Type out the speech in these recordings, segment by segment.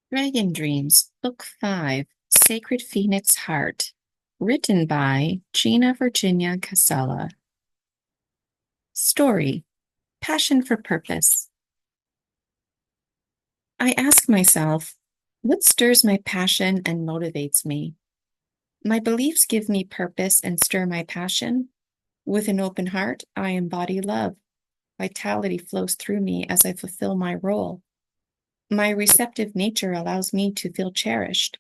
Dragon Dreams, Book 5, Sacred Phoenix Heart, written by Gina Virginia Casella. Story, Passion for Purpose. I ask myself, what stirs my passion and motivates me? My beliefs give me purpose and stir my passion. With an open heart, I embody love. Vitality flows through me as I fulfill my role. My receptive nature allows me to feel cherished.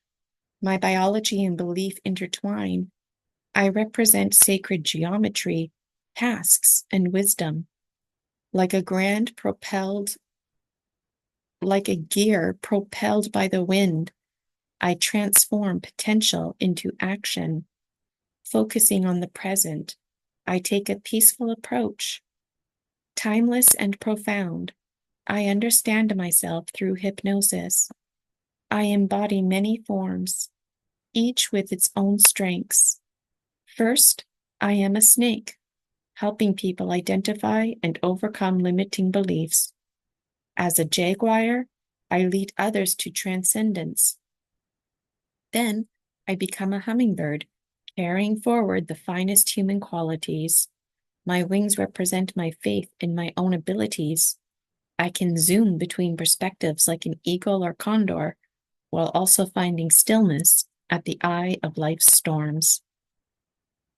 My biology and belief intertwine. I represent sacred geometry, tasks, and wisdom. Like a grand propelled, like a gear propelled by the wind, I transform potential into action. Focusing on the present, I take a peaceful approach. Timeless and profound, I understand myself through hypnosis. I embody many forms, each with its own strengths. First, I am a snake, helping people identify and overcome limiting beliefs. As a jaguar, I lead others to transcendence. Then, I become a hummingbird, carrying forward the finest human qualities. My wings represent my faith in my own abilities. I can zoom between perspectives like an eagle or condor, while also finding stillness at the eye of life's storms.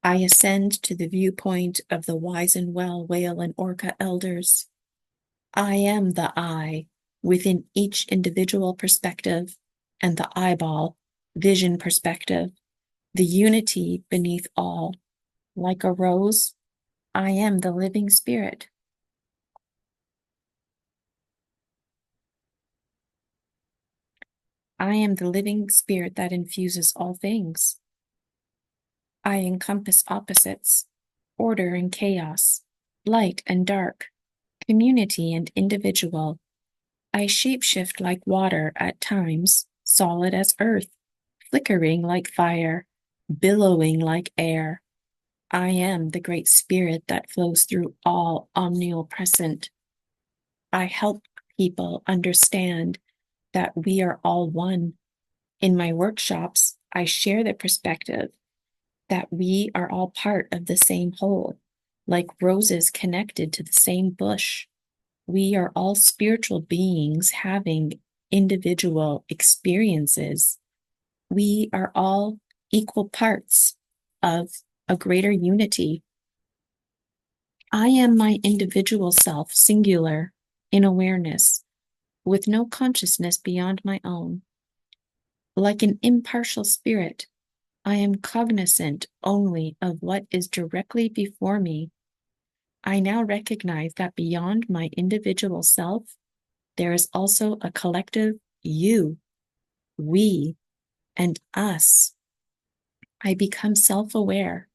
I ascend to the viewpoint of the wise and well whale and orca elders. I am the I within each individual perspective and the eyeball, vision perspective, the unity beneath all. Like a rose, I am the living spirit. I am the living spirit that infuses all things. I encompass opposites, order and chaos, light and dark, community and individual. I shapeshift like water at times, solid as earth, flickering like fire, billowing like air. I am the great spirit that flows through all omnipresent. I help people understand that we are all one. In my workshops, I share the perspective that we are all part of the same whole, like roses connected to the same bush. We are all spiritual beings having individual experiences. We are all equal parts of a greater unity. I am my individual self, singular, in awareness, with no consciousness beyond my own. Like an impartial spirit, I am cognizant only of what is directly before me. I now recognize that beyond my individual self, there is also a collective you, we, and us. I become self-aware.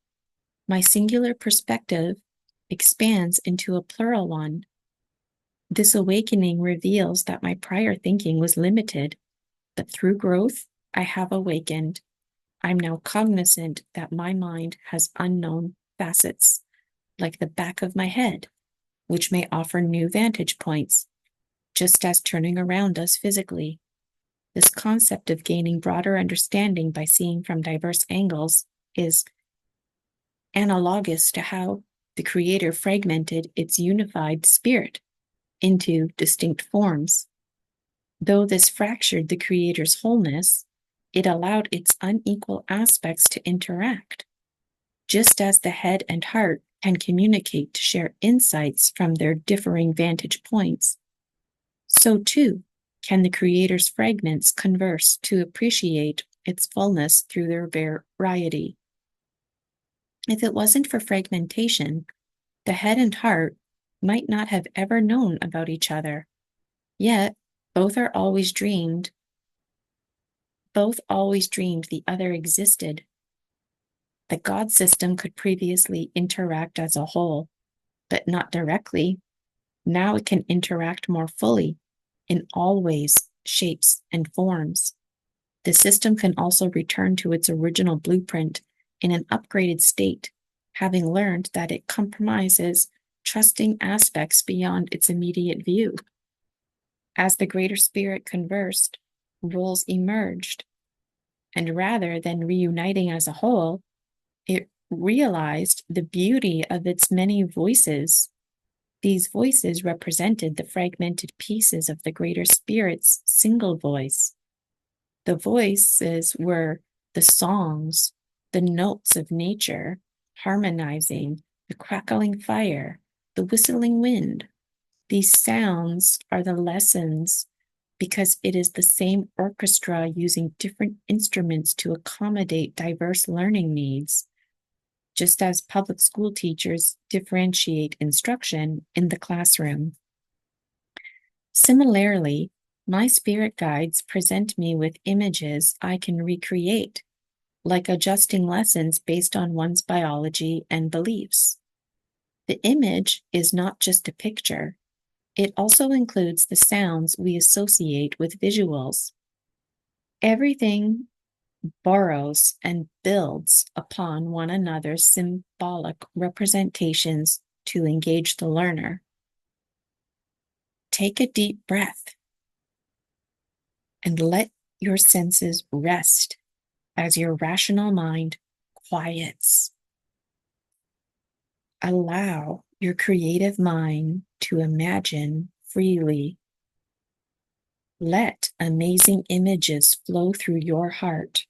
My singular perspective expands into a plural one. This awakening reveals that my prior thinking was limited, but through growth, I have awakened. I'm now cognizant that my mind has unknown facets, like the back of my head, which may offer new vantage points, just as turning around does physically. This concept of gaining broader understanding by seeing from diverse angles is analogous to how the Creator fragmented its unified spirit into distinct forms. Though this fractured the Creator's wholeness, it allowed its unequal aspects to interact. Just as the head and heart can communicate to share insights from their differing vantage points, so too can the Creator's fragments converse to appreciate its fullness through their variety. If it wasn't for fragmentation, the head and heart might not have ever known about each other. Yet, both always dreamed the other existed. The God system could previously interact as a whole, but not directly. Now it can interact more fully in all ways, shapes, and forms. The system can also return to its original blueprint in an upgraded state, having learned that it compromises trusting aspects beyond its immediate view. As the greater spirit conversed, roles emerged, and rather than reuniting as a whole, it realized the beauty of its many voices. These voices represented the fragmented pieces of the greater spirit's single voice. The voices were the songs, the notes of nature, harmonizing, the crackling fire, the whistling wind. These sounds are the lessons because it is the same orchestra using different instruments to accommodate diverse learning needs, just as public school teachers differentiate instruction in the classroom. Similarly, my spirit guides present me with images I can recreate, like adjusting lessons based on one's biology and beliefs. The image is not just a picture, it also includes the sounds we associate with visuals. Everything borrows and builds upon one another's symbolic representations to engage the learner. Take a deep breath and let your senses rest as your rational mind quiets. Allow your creative mind to imagine freely. Let amazing images flow through your heart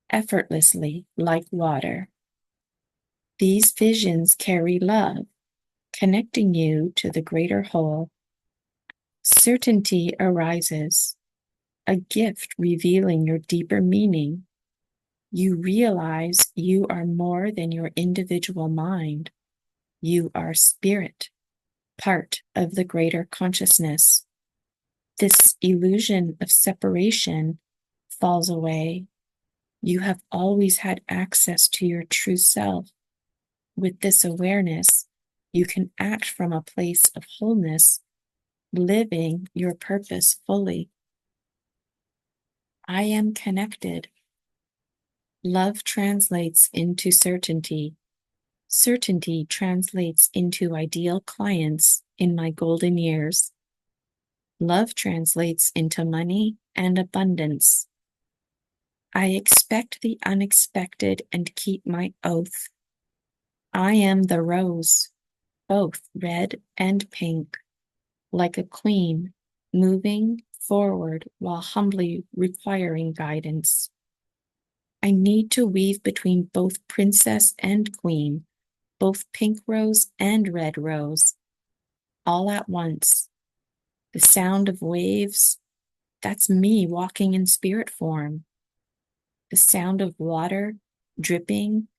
effortlessly like water. These visions carry love, connecting you to the greater whole. Certainty arises, a gift revealing your deeper meaning. You realize you are more than your individual mind. You are spirit, part of the greater consciousness. This illusion of separation falls away. You have always had access to your true self. With this awareness, you can act from a place of wholeness, living your purpose fully. I am connected. Love translates into certainty. Certainty translates into ideal clients in my golden years. Love translates into money and abundance. I expect the unexpected and keep my oath. I am the rose, both red and pink, like a queen, moving forward while humbly requiring guidance. I need to weave between both princess and queen, both pink rose and red rose, all at once. The sound of waves, that's me walking in spirit form. The sound of water dripping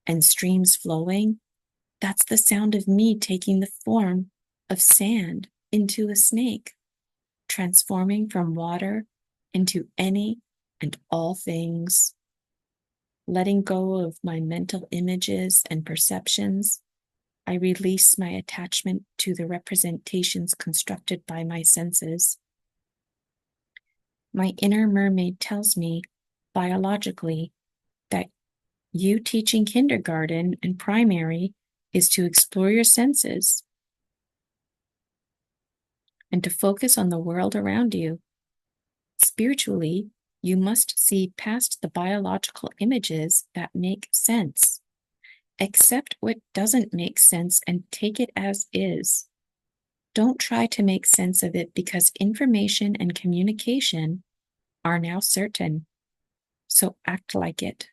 and streams flowing, that's the sound of me taking the form of sand into a snake, transforming from water into any and all things. Letting go of my mental images and perceptions, I release my attachment to the representations constructed by my senses. My inner mermaid tells me, biologically, that you teaching kindergarten and primary is to explore your senses and to focus on the world around you. Spiritually, you must see past the biological images that make sense. Accept what doesn't make sense and take it as is. Don't try to make sense of it because information and communication are now certain. So act like it.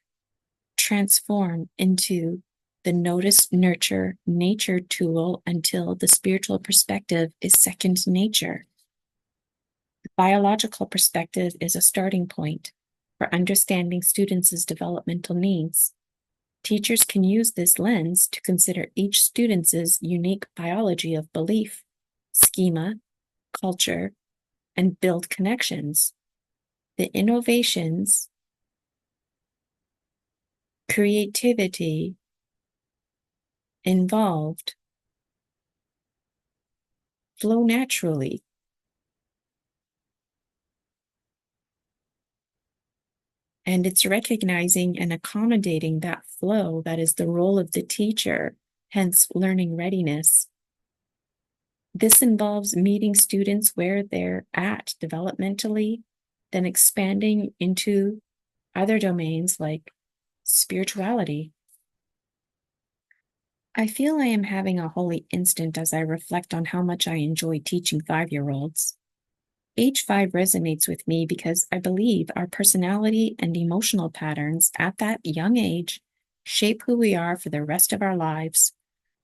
Transform into the notice, nurture, nature tool until the spiritual perspective is second nature. The biological perspective is a starting point for understanding students' developmental needs. Teachers can use this lens to consider each student's unique biology of belief, schema, culture, and build connections. The innovations, creativity involved flow naturally. And it's recognizing and accommodating that flow that is the role of the teacher, hence learning readiness. This involves meeting students where they're at developmentally then expanding into other domains like spirituality. I feel I am having a holy instant as I reflect on how much I enjoy teaching 5-year-olds. Age 5 resonates with me because I believe our personality and emotional patterns at that young age shape who we are for the rest of our lives.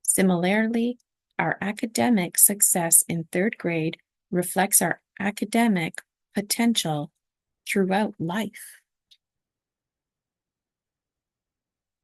Similarly, our academic success in 3rd grade reflects our academic potential throughout life.